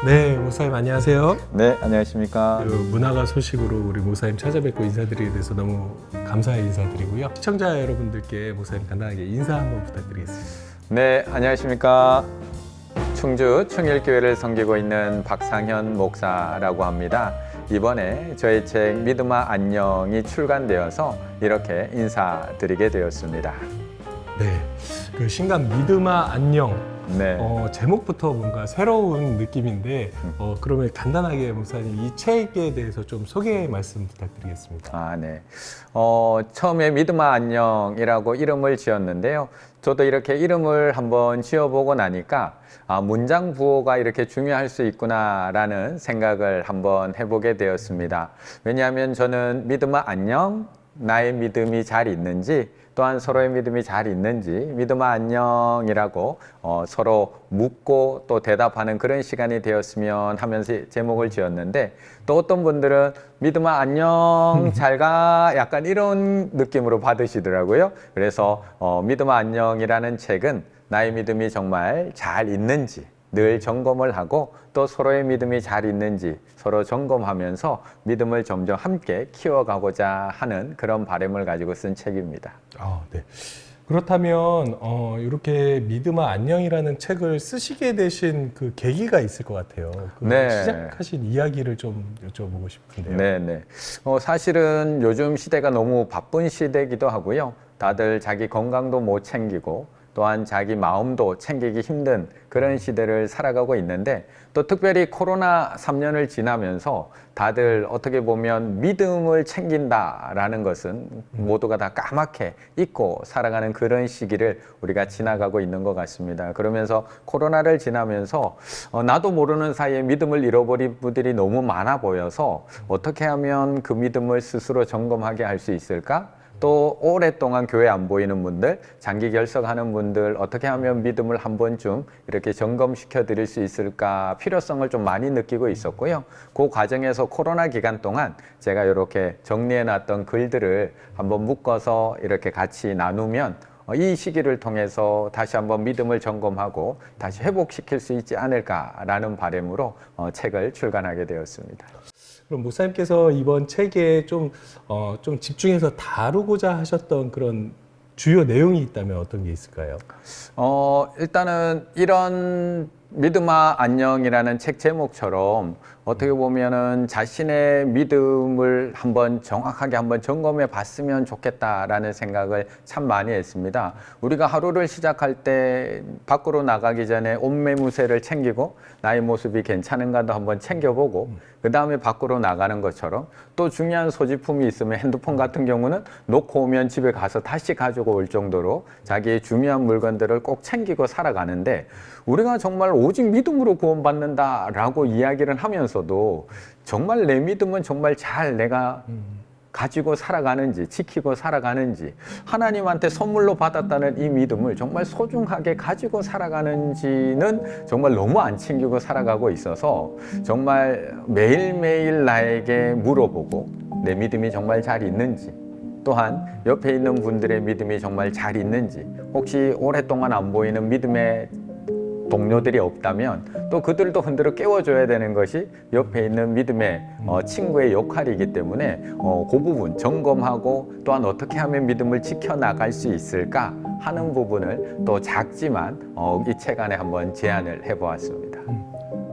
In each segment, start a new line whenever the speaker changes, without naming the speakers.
네, 목사님 안녕하세요.
네, 안녕하십니까.
문화가 소식으로 우리 목사님 찾아뵙고 인사드리게 돼서 너무 감사의 인사드리고요. 시청자 여러분들께 목사님 간단하게 인사 한번 부탁드리겠습니다.
네, 안녕하십니까. 충주 충일교회를 섬기고 있는 박상현 목사라고 합니다. 이번에 저희 책 믿음아 안녕이 출간되어서 이렇게 인사드리게 되었습니다.
네, 그 신간 믿음아 안녕.
네.
제목부터 뭔가 새로운 느낌인데 그러면 간단하게 목사님 이 책에 대해서 좀 소개 말씀 부탁드리겠습니다.
네. 처음에 믿음아 안녕이라고 이름을 지었는데요. 저도 이렇게 이름을 한번 지어보고 나니까 문장 부호가 이렇게 중요할 수 있구나라는 생각을 한번 해보게 되었습니다. 왜냐하면 저는 믿음아 안녕, 나의 믿음이 잘 있는지 또한 서로의 믿음이 잘 있는지 믿음아 안녕이라고 서로 묻고 또 대답하는 그런 시간이 되었으면 하면서 제목을 지었는데 또 어떤 분들은 믿음아 안녕 잘가 약간 이런 느낌으로 받으시더라고요. 그래서 믿음아 안녕이라는 책은 나의 믿음이 정말 잘 있는지 늘 점검을 하고 또 서로의 믿음이 잘 있는지 서로 점검하면서 믿음을 점점 함께 키워가고자 하는 그런 바람을 가지고 쓴 책입니다.
네. 그렇다면 이렇게 믿음아 안녕이라는 책을 쓰시게 되신 그 계기가 있을 것 같아요.
네.
시작하신 이야기를 좀 여쭤보고 싶은데요.
네네. 사실은 요즘 시대가 너무 바쁜 시대이기도 하고요. 다들 자기 건강도 못 챙기고 또한 자기 마음도 챙기기 힘든 그런 시대를 살아가고 있는데 또 특별히 코로나 3년을 지나면서 다들 어떻게 보면 믿음을 챙긴다라는 것은 모두가 다 까맣게 잊고 살아가는 그런 시기를 우리가 지나가고 있는 것 같습니다. 그러면서 코로나를 지나면서 나도 모르는 사이에 믿음을 잃어버린 분들이 너무 많아 보여서 어떻게 하면 그 믿음을 스스로 점검하게 할 수 있을까? 또 오랫동안 교회 안 보이는 분들, 장기 결석하는 분들 어떻게 하면 믿음을 한 번쯤 이렇게 점검시켜 드릴 수 있을까 필요성을 좀 많이 느끼고 있었고요. 그 과정에서 코로나 기간 동안 제가 이렇게 정리해 놨던 글들을 한번 묶어서 이렇게 같이 나누면 이 시기를 통해서 다시 한번 믿음을 점검하고 다시 회복시킬 수 있지 않을까라는 바람으로 책을 출간하게 되었습니다.
그럼 목사님께서 이번 책에 좀 집중해서 다루고자 하셨던 그런 주요 내용이 있다면 어떤 게 있을까요?
일단은 이런 믿음아 안녕이라는 책 제목처럼 어떻게 보면은 자신의 믿음을 한번 정확하게 한번 점검해 봤으면 좋겠다라는 생각을 참 많이 했습니다. 우리가 하루를 시작할 때 밖으로 나가기 전에 옷매무새를 챙기고 나의 모습이 괜찮은가도 한번 챙겨보고 그 다음에 밖으로 나가는 것처럼 또 중요한 소지품이 있으면 핸드폰 같은 경우는 놓고 오면 집에 가서 다시 가지고 올 정도로 자기의 중요한 물건들을 꼭 챙기고 살아가는데 우리가 정말 오직 믿음으로 구원받는다라고 이야기를 하면서도 정말 내 믿음은 정말 잘 내가 가지고 살아가는지 지키고 살아가는지 하나님한테 선물로 받았다는 이 믿음을 정말 소중하게 가지고 살아가는지는 정말 너무 안 챙기고 살아가고 있어서 정말 매일매일 나에게 물어보고 내 믿음이 정말 잘 있는지 또한 옆에 있는 분들의 믿음이 정말 잘 있는지 혹시 오랫동안 안 보이는 믿음의 동료들이 없다면 또 그들도 흔들어 깨워줘야 되는 것이 옆에 있는 믿음의 친구의 역할이기 때문에 그 부분 점검하고 또한 어떻게 하면 믿음을 지켜나갈 수 있을까 하는 부분을 또 작지만 이 책 안에 한번 제안을 해보았습니다.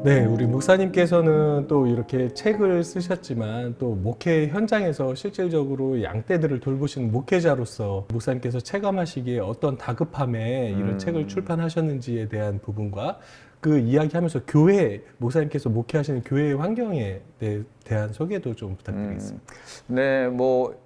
네, 우리 목사님께서는 또 이렇게 책을 쓰셨지만 또 목회 현장에서 실질적으로 양떼들을 돌보시는 목회자로서 목사님께서 체감하시기에 어떤 다급함에 이런 책을 출판하셨는지에 대한 부분과 그 이야기하면서 목사님께서 목회하시는 교회의 환경에 대한 소개도 좀 부탁드리겠습니다.
네,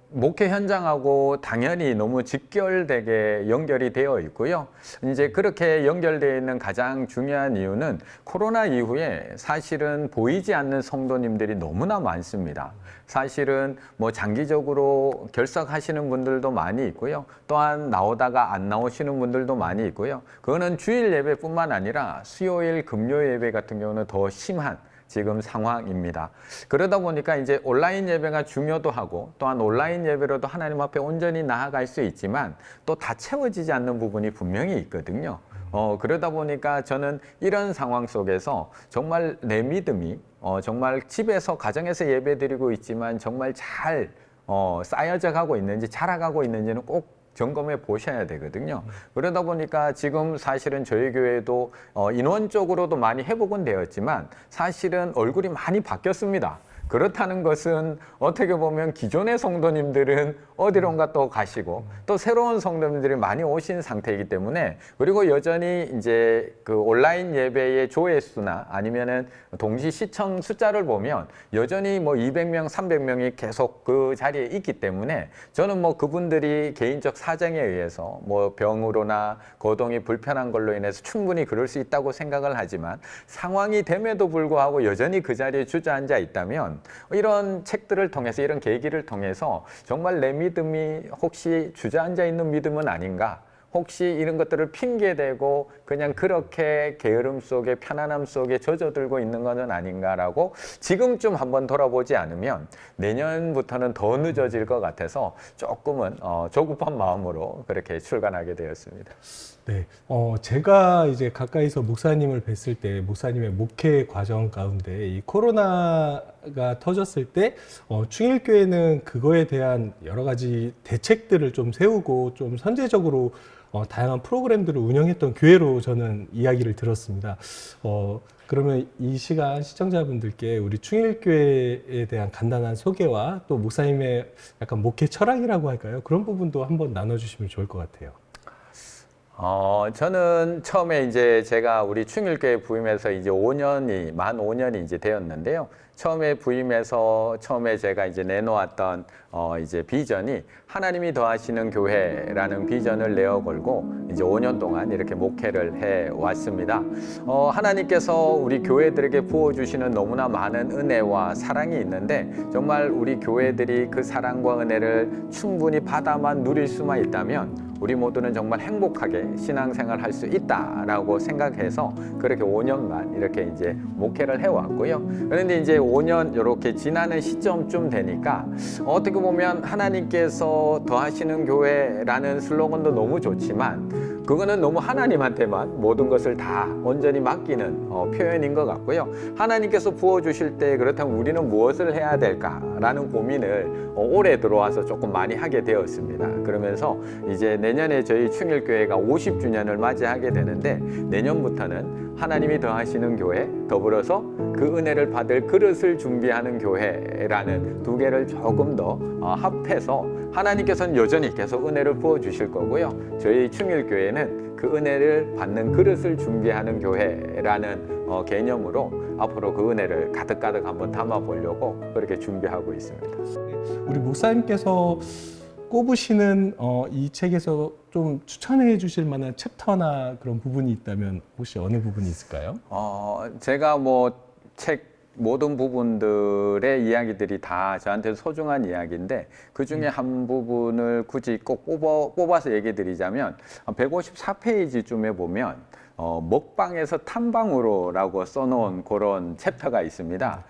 목회 현장하고 당연히 너무 직결되게 연결이 되어 있고요. 이제 그렇게 연결되어 있는 가장 중요한 이유는 코로나 이후에 사실은 보이지 않는 성도님들이 너무나 많습니다. 사실은 장기적으로 결석하시는 분들도 많이 있고요. 또한 나오다가 안 나오시는 분들도 많이 있고요. 그거는 주일 예배뿐만 아니라 수요일, 금요일 예배 같은 경우는 더 심한 지금 상황입니다. 그러다 보니까 이제 온라인 예배가 중요도 하고 또한 온라인 예배로도 하나님 앞에 온전히 나아갈 수 있지만 또 다 채워지지 않는 부분이 분명히 있거든요. 그러다 보니까 저는 이런 상황 속에서 정말 내 믿음이 정말 집에서 가정에서 예배드리고 있지만 정말 잘 쌓여져 가고 있는지 자라가고 있는지는 꼭 점검해 보셔야 되거든요. 그러다 보니까 지금 사실은 저희 교회도 인원적으로도 많이 회복은 되었지만 사실은 얼굴이 많이 바뀌었습니다. 그렇다는 것은 어떻게 보면 기존의 성도님들은 어디론가 또 가시고 또 새로운 성도님들이 많이 오신 상태이기 때문에 그리고 여전히 이제 그 온라인 예배의 조회수나 아니면은 동시 시청 숫자를 보면 여전히 뭐 200명, 300명이 계속 그 자리에 있기 때문에 저는 뭐 그분들이 개인적 사정에 의해서 뭐 병으로나 거동이 불편한 걸로 인해서 충분히 그럴 수 있다고 생각을 하지만 상황이 됨에도 불구하고 여전히 그 자리에 주저앉아 있다면 이런 책들을 통해서 이런 계기를 통해서 정말 내 믿음이 혹시 주저앉아 있는 믿음은 아닌가? 혹시 이런 것들을 핑계대고 그냥 그렇게 게으름 속에 편안함 속에 젖어들고 있는 것은 아닌가라고 지금쯤 한번 돌아보지 않으면 내년부터는 더 늦어질 것 같아서 조금은 조급한 마음으로 그렇게 출간하게 되었습니다.
네, 제가 이제 가까이서 목사님을 뵀을 때 목사님의 목회 과정 가운데 이 코로나가 터졌을 때 충일교회는 그거에 대한 여러 가지 대책들을 좀 세우고 좀 선제적으로 다양한 프로그램들을 운영했던 교회로 저는 이야기를 들었습니다. 그러면 이 시간 시청자분들께 우리 충일교회에 대한 간단한 소개와 또 목사님의 약간 목회 철학이라고 할까요? 그런 부분도 한번 나눠주시면 좋을 것 같아요.
저는 처음에 이제 제가 우리 충일교회 부임해서 이제 만 5년이 이제 되었는데요. 처음에 부임해서 처음에 제가 이제 내놓았던 이제 비전이 하나님이 더하시는 교회라는 비전을 내어 걸고 이제 5년 동안 이렇게 목회를 해 왔습니다. 하나님께서 우리 교회들에게 부어주시는 너무나 많은 은혜와 사랑이 있는데 정말 우리 교회들이 그 사랑과 은혜를 충분히 받아만 누릴 수만 있다면 우리 모두는 정말 행복하게 신앙생활 할 수 있다라고 생각해서 그렇게 5년간 이렇게 이제 목회를 해왔고요. 그런데 이제 5년 이렇게 지나는 시점쯤 되니까 어떻게 보면 하나님께서 더하시는 교회라는 슬로건도 너무 좋지만 그거는 너무 하나님한테만 모든 것을 다 온전히 맡기는 표현인 것 같고요. 하나님께서 부어주실 때 그렇다면 우리는 무엇을 해야 될까라는 고민을 올해 들어와서 조금 많이 하게 되었습니다. 그러면서 이제 내년에 저희 충일교회가 50주년을 맞이하게 되는데 내년부터는 하나님이 더하시는 교회 더불어서 그 은혜를 받을 그릇을 준비하는 교회라는 두 개를 조금 더 합해서 하나님께서는 여전히 계속 은혜를 부어주실 거고요. 저희 충일교회는 그 은혜를 받는 그릇을 준비하는 교회라는 개념으로 앞으로 그 은혜를 가득가득 한번 담아보려고 그렇게 준비하고 있습니다.
우리 목사님께서 꼽으시는 이 책에서 좀 추천해 주실 만한 챕터나 그런 부분이 있다면 혹시 어느 부분이 있을까요?
제가 뭐 책 모든 부분들의 이야기들이 다 저한테 소중한 이야기인데 그 중에 한 부분을 굳이 꼭 뽑아서 얘기 드리자면 154페이지쯤에 보면 먹방에서 탐방으로라고 써놓은 그런 챕터가 있습니다.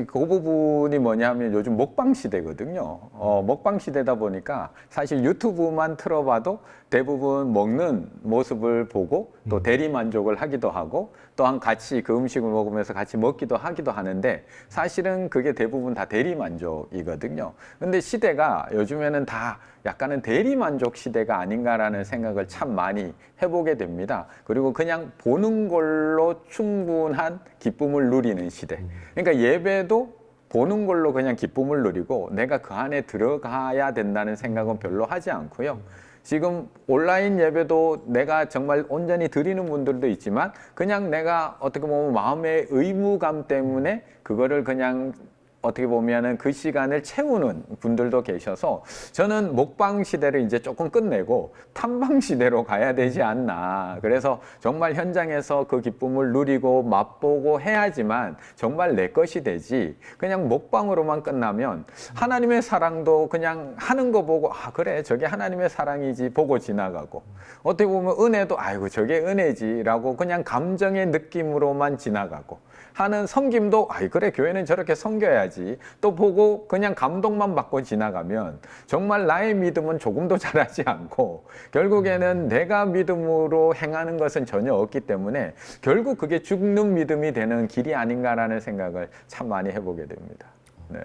그 부분이 뭐냐면 요즘 먹방 시대거든요. 먹방 시대다 보니까 사실 유튜브만 틀어봐도 대부분 먹는 모습을 보고 또 대리만족을 하기도 하고 또한 같이 그 음식을 먹으면서 같이 먹기도 하기도 하는데 사실은 그게 대부분 다 대리만족이거든요. 근데 시대가 요즘에는 다 약간은 대리만족 시대가 아닌가라는 생각을 참 많이 해보게 됩니다. 그리고 그냥 보는 걸로 충분한 기쁨을 누리는 시대. 그러니까 예배도 보는 걸로 그냥 기쁨을 누리고 내가 그 안에 들어가야 된다는 생각은 별로 하지 않고요. 지금 온라인 예배도 내가 정말 온전히 드리는 분들도 있지만 그냥 내가 어떻게 보면 마음의 의무감 때문에 그거를 그냥 어떻게 보면은 그 시간을 채우는 분들도 계셔서 저는 먹방 시대를 이제 조금 끝내고 탐방 시대로 가야 되지 않나. 그래서 정말 현장에서 그 기쁨을 누리고 맛보고 해야지만 정말 내 것이 되지. 그냥 먹방으로만 끝나면 하나님의 사랑도 그냥 하는 거 보고 아 그래 저게 하나님의 사랑이지 보고 지나가고 어떻게 보면 은혜도 아이고 저게 은혜지라고 그냥 감정의 느낌으로만 지나가고 하는 섬김도 아이 그래 교회는 저렇게 섬겨야지 또 보고 그냥 감동만 받고 지나가면 정말 나의 믿음은 조금도 자라지 않고 결국에는 내가 믿음으로 행하는 것은 전혀 없기 때문에 결국 그게 죽는 믿음이 되는 길이 아닌가라는 생각을 참 많이 해보게 됩니다. 네.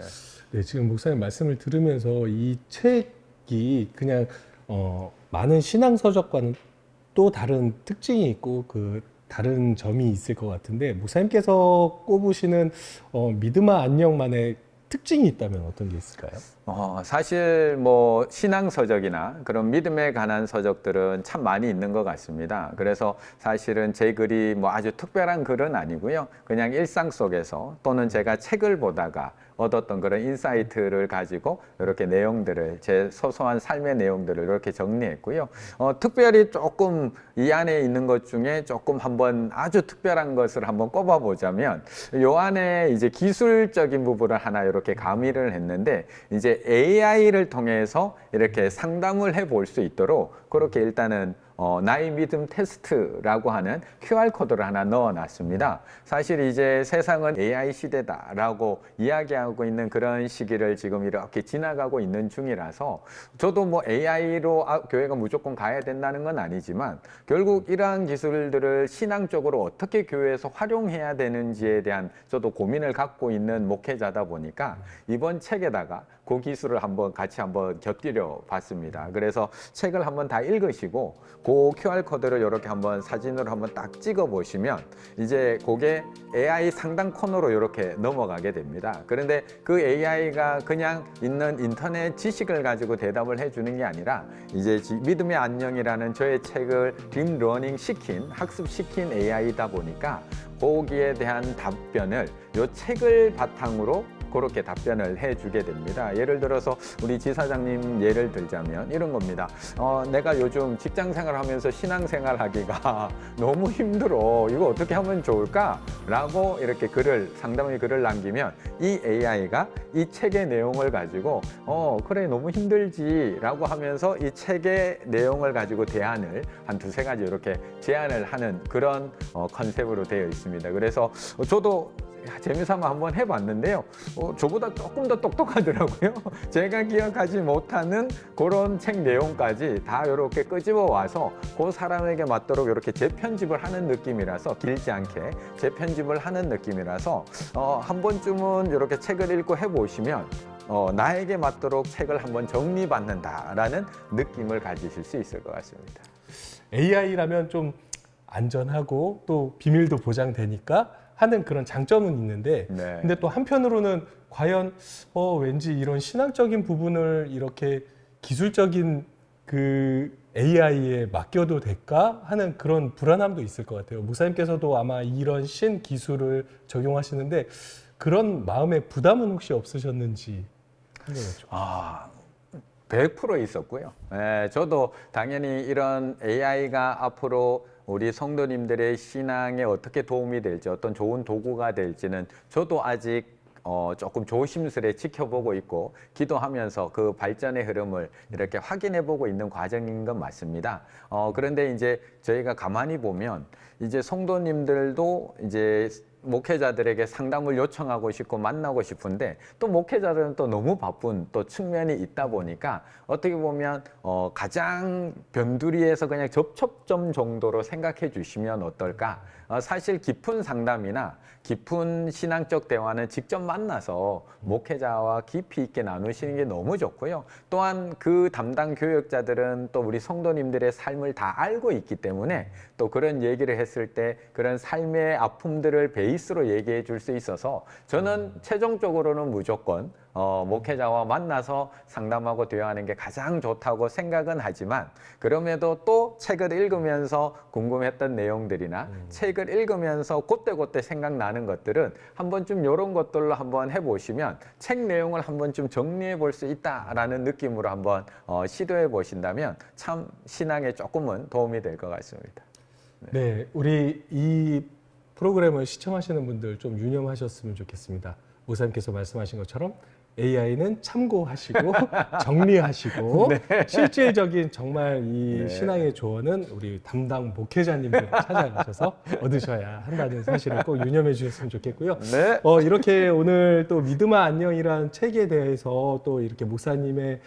네, 지금 목사님 말씀을 들으면서 이 책이 그냥 많은 신앙 서적과는 또 다른 특징이 있고 그 다른 점이 있을 것 같은데 목사님께서 꼽으시는 믿음아 안녕만의 특징이 있다면 어떤 게 있을까요?
사실 뭐 신앙 서적이나 그런 믿음에 관한 서적들은 참 많이 있는 것 같습니다. 그래서 사실은 제 글이 뭐 아주 특별한 글은 아니고요. 그냥 일상 속에서 또는 제가 책을 보다가 얻었던 그런 인사이트를 가지고 이렇게 내용들을 제 소소한 삶의 내용들을 이렇게 정리했고요. 특별히 조금 이 안에 있는 것 중에 조금 한번 아주 특별한 것을 한번 꼽아보자면 요 안에 이제 기술적인 부분을 하나 이렇게 가미를 했는데 이제 AI를 통해서 이렇게 상담을 해볼 수 있도록 그렇게 일단은 나의 믿음 테스트라고 하는 QR코드를 하나 넣어놨습니다. 사실 이제 세상은 AI 시대다라고 이야기하고 있는 그런 시기를 지금 이렇게 지나가고 있는 중이라서 저도 뭐 AI로 교회가 무조건 가야 된다는 건 아니지만 결국 이러한 기술들을 신앙적으로 어떻게 교회에서 활용해야 되는지에 대한 저도 고민을 갖고 있는 목회자다 보니까 이번 책에다가 그 기술을 같이 한번 곁들여 봤습니다. 그래서 책을 한번 다 읽으시고 그 QR코드를 이렇게 한번 사진으로 한번 딱 찍어 보시면 이제 그게 AI 상담 코너로 이렇게 넘어가게 됩니다. 그런데 그 AI가 그냥 있는 인터넷 지식을 가지고 대답을 해주는 게 아니라 이제 믿음의 안녕이라는 저의 책을 딥러닝 시킨 학습시킨 AI다 보니까 거기에 대한 답변을 이 책을 바탕으로 그렇게 답변을 해주게 됩니다. 예를 들어서 우리 지사장님 예를 들자면 이런 겁니다. 내가 요즘 직장 생활하면서 신앙 생활하기가 너무 힘들어. 이거 어떻게 하면 좋을까? 라고 이렇게 상담의 글을 남기면 이 AI가 이 책의 내용을 가지고 그래 너무 힘들지 라고 하면서 이 책의 내용을 가지고 대안을 한 두세 가지 이렇게 제안을 하는 그런 컨셉으로 되어 있습니다. 그래서 저도 재미삼아 한번 해봤는데요. 저보다 조금 더 똑똑하더라고요. 제가 기억하지 못하는 그런 책 내용까지 다 이렇게 끄집어 와서 그 사람에게 맞도록 이렇게 재편집을 하는 느낌이라서 길지 않게 재편집을 하는 느낌이라서 한 번쯤은 이렇게 책을 읽고 해보시면 나에게 맞도록 책을 한번 정리받는다라는 느낌을 가지실 수 있을 것 같습니다.
AI라면 좀 안전하고 또 비밀도 보장되니까 하는 그런 장점은 있는데
네.
근데 또 한편으로는 과연 왠지 이런 신앙적인 부분을 이렇게 기술적인 그 AI에 맡겨도 될까 하는 그런 불안함도 있을 것 같아요. 목사님께서도 아마 이런 신기술을 적용하시는데 그런 마음의 부담은 혹시 없으셨는지 한번 여쭤볼게요.
100% 있었고요. 저도 당연히 이런 AI가 앞으로 우리 성도님들의 신앙에 어떻게 도움이 될지 어떤 좋은 도구가 될지는 저도 아직 조금 조심스레 지켜보고 있고 기도하면서 그 발전의 흐름을 이렇게 확인해보고 있는 과정인 건 맞습니다. 그런데 이제 저희가 가만히 보면 이제 성도님들도 이제 목회자들에게 상담을 요청하고 싶고 만나고 싶은데 또 목회자들은 또 너무 바쁜 또 측면이 있다 보니까 어떻게 보면 가장 변두리에서 그냥 접촉점 정도로 생각해 주시면 어떨까? 사실 깊은 상담이나 깊은 신앙적 대화는 직접 만나서 목회자와 깊이 있게 나누시는 게 너무 좋고요. 또한 그 담당 교역자들은 또 우리 성도님들의 삶을 다 알고 있기 때문에 또 그런 얘기를 했을 때 그런 삶의 아픔들을 베이스로 얘기해 줄 수 있어서 저는 최종적으로는 무조건 목회자와 만나서 상담하고 대화하는 게 가장 좋다고 생각은 하지만 그럼에도 또 책을 읽으면서 궁금했던 내용들이나 책을 읽으면서 그때그때 생각나는 것들은 한 번쯤 이런 것들로 한번 해보시면 책 내용을 한 번쯤 정리해 볼 수 있다라는 느낌으로 한번 시도해 보신다면 참 신앙에 조금은 도움이 될 것 같습니다.
네, 우리 이 프로그램을 시청하시는 분들 좀 유념하셨으면 좋겠습니다. 목사님께서 말씀하신 것처럼 AI는 참고하시고 정리하시고 실질적인 정말 이
네.
신앙의 조언은 우리 담당 목회자님들 찾아가셔서 얻으셔야 한다는 사실을 꼭 유념해 주셨으면 좋겠고요.
네.
이렇게 오늘 또 믿음아 안녕이라는 책에 대해서 또 이렇게 목사님의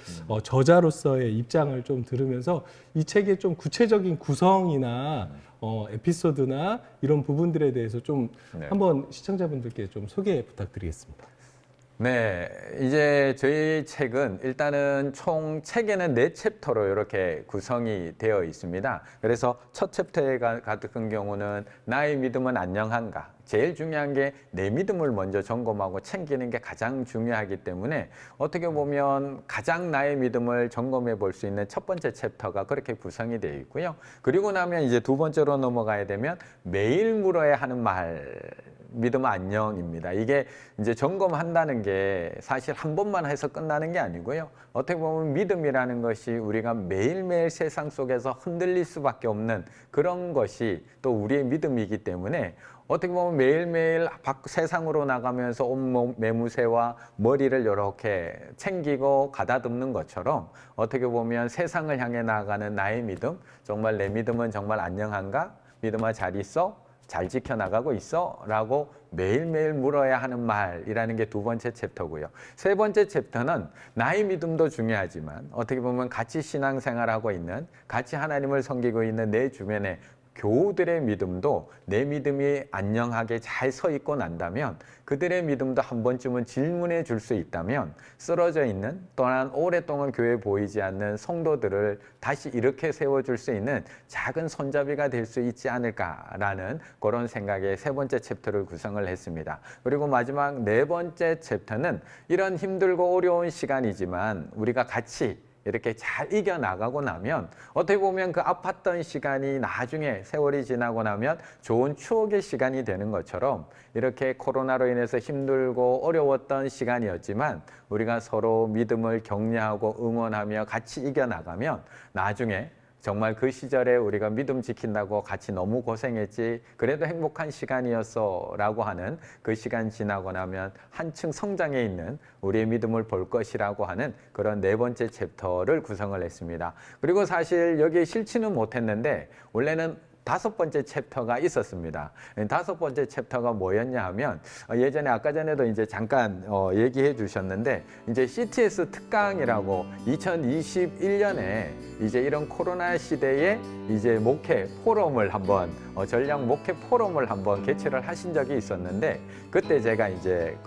저자로서의 입장을 좀 들으면서 이 책의 좀 구체적인 구성이나 에피소드나 이런 부분들에 대해서 좀
네.
한번 시청자분들께 좀 소개 부탁드리겠습니다.
네, 이제 저희 책은 일단은 총 책에는 4챕터로 이렇게 구성이 되어 있습니다. 그래서 첫 챕터에 같은 경우는 나의 믿음은 안녕한가? 제일 중요한 게 내 믿음을 먼저 점검하고 챙기는 게 가장 중요하기 때문에 어떻게 보면 가장 나의 믿음을 점검해 볼 수 있는 첫 번째 챕터가 그렇게 구성이 되어 있고요. 그리고 나면 이제 두 번째로 넘어가야 되면 매일 물어야 하는 말. 믿음 안녕입니다. 이게 이제 점검한다는 게 사실 한 번만 해서 끝나는 게 아니고요. 어떻게 보면 믿음이라는 것이 우리가 매일매일 세상 속에서 흔들릴 수밖에 없는 그런 것이 또 우리의 믿음이기 때문에 어떻게 보면 매일매일 세상으로 나가면서 온몸 매무새와 머리를 이렇게 챙기고 가다듬는 것처럼 어떻게 보면 세상을 향해 나아가는 나의 믿음, 정말 내 믿음은 정말 안녕한가? 믿음아 잘 있어? 잘 지켜나가고 있어? 라고 매일매일 물어야 하는 말이라는 게 두 번째 챕터고요. 세 번째 챕터는 나의 믿음도 중요하지만 어떻게 보면 같이 신앙생활하고 있는, 같이 하나님을 섬기고 있는 내 주변에 교우들의 믿음도 내 믿음이 안녕하게 잘 서 있고 난다면 그들의 믿음도 한 번쯤은 질문해 줄 수 있다면 쓰러져 있는 또한 오랫동안 교회에 보이지 않는 성도들을 다시 이렇게 세워줄 수 있는 작은 손잡이가 될 수 있지 않을까라는 그런 생각에 세 번째 챕터를 구성을 했습니다. 그리고 마지막 네 번째 챕터는 이런 힘들고 어려운 시간이지만 우리가 같이 이렇게 잘 이겨나가고 나면 어떻게 보면 그 아팠던 시간이 나중에 세월이 지나고 나면 좋은 추억의 시간이 되는 것처럼 이렇게 코로나로 인해서 힘들고 어려웠던 시간이었지만 우리가 서로 믿음을 격려하고 응원하며 같이 이겨나가면 나중에 정말 그 시절에 우리가 믿음 지킨다고 같이 너무 고생했지 그래도 행복한 시간이었어 라고 하는 그 시간 지나고 나면 한층 성장해 있는 우리의 믿음을 볼 것이라고 하는 그런 네 번째 챕터를 구성을 했습니다. 그리고 사실 여기에 실지는 못했는데 원래는 다섯 번째 챕터가 있었습니다. 다섯 번째 챕터가 뭐였냐 하면 예전에 아까 전에도 이제 잠깐 얘기해 주셨는데 이제 CTS 특강이라고 2021년에 이제 이런 코로나 시대에 이제 목회 포럼을 한번 전략 목회 포럼을 한번 개최를 하신 적이 있었는데 그때 제가 이제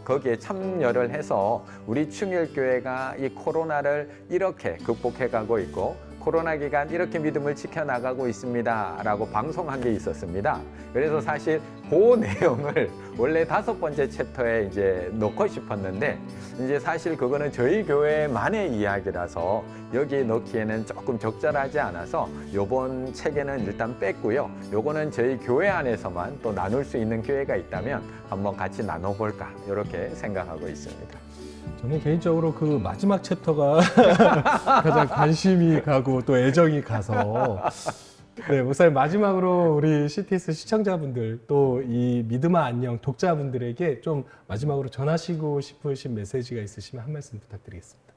거기에 참여를 해서 우리 충일교회가 이 코로나를 이렇게 극복해 가고 있고 코로나 기간 이렇게 믿음을 지켜나가고 있습니다 라고 방송한 게 있었습니다. 그래서 사실 그 내용을 원래 다섯 번째 챕터에 이제 넣고 싶었는데 이제 사실 그거는 저희 교회만의 이야기라서 여기에 넣기에는 조금 적절하지 않아서 요번 책에는 일단 뺐고요. 요거는 저희 교회 안에서만 또 나눌 수 있는 기회가 있다면 한번 같이 나눠볼까 이렇게 생각하고 있습니다.
저는 개인적으로 그 마지막 챕터가 가장 관심이 가고 또 애정이 가서 네, 목사님 마지막으로 우리 CTS 시청자분들 또 이 믿음아 안녕 독자분들에게 좀 마지막으로 전하시고 싶으신 메시지가 있으시면 한 말씀 부탁드리겠습니다.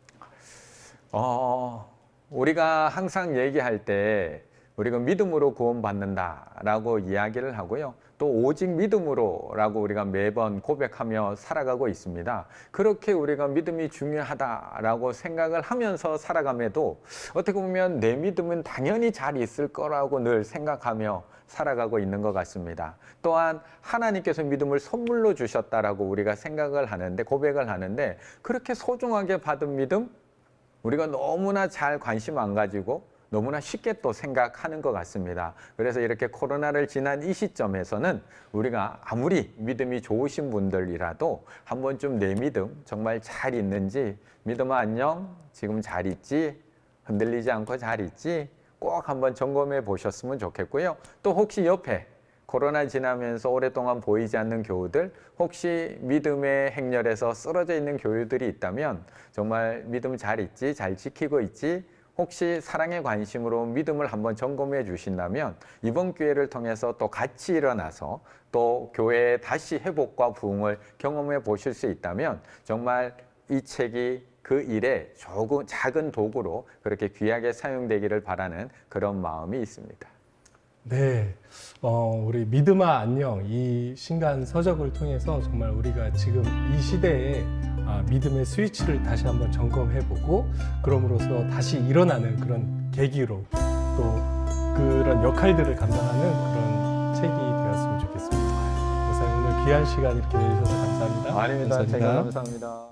우리가 항상 얘기할 때 우리가 믿음으로 구원받는다라고 이야기를 하고요. 또 오직 믿음으로라고 우리가 매번 고백하며 살아가고 있습니다. 그렇게 우리가 믿음이 중요하다라고 생각을 하면서 살아감에도 어떻게 보면 내 믿음은 당연히 잘 있을 거라고 늘 생각하며 살아가고 있는 것 같습니다. 또한 하나님께서 믿음을 선물로 주셨다라고 우리가 생각을 하는데 고백을 하는데 그렇게 소중하게 받은 믿음 우리가 너무나 잘 관심 안 가지고 너무나 쉽게 또 생각하는 것 같습니다. 그래서 이렇게 코로나를 지난 이 시점에서는 우리가 아무리 믿음이 좋으신 분들이라도 한 번쯤 내 믿음 정말 잘 있는지 믿음아 안녕 지금 잘 있지 흔들리지 않고 잘 있지 꼭 한번 점검해 보셨으면 좋겠고요. 또 혹시 옆에 코로나 지나면서 오랫동안 보이지 않는 교우들 혹시 믿음의 행렬에서 쓰러져 있는 교우들이 있다면 정말 믿음 잘 있지 잘 지키고 있지 혹시 사랑의 관심으로 믿음을 한번 점검해 주신다면 이번 기회를 통해서 또 같이 일어나서 또 교회의 다시 회복과 부흥을 경험해 보실 수 있다면 정말 이 책이 그 일에 조금 작은 도구로 그렇게 귀하게 사용되기를 바라는 그런 마음이 있습니다.
네, 우리 믿음아 안녕 이 신간 서적을 통해서 정말 우리가 지금 이 시대에 믿음의 스위치를 다시 한번 점검해보고 그럼으로써 다시 일어나는 그런 계기로 또 그런 역할들을 감당하는 그런 책이 되었으면 좋겠습니다. 목사님 오늘 귀한 시간 이렇게 내주셔서 감사합니다.
아닙니다.
감사합니다.
제가 감사합니다.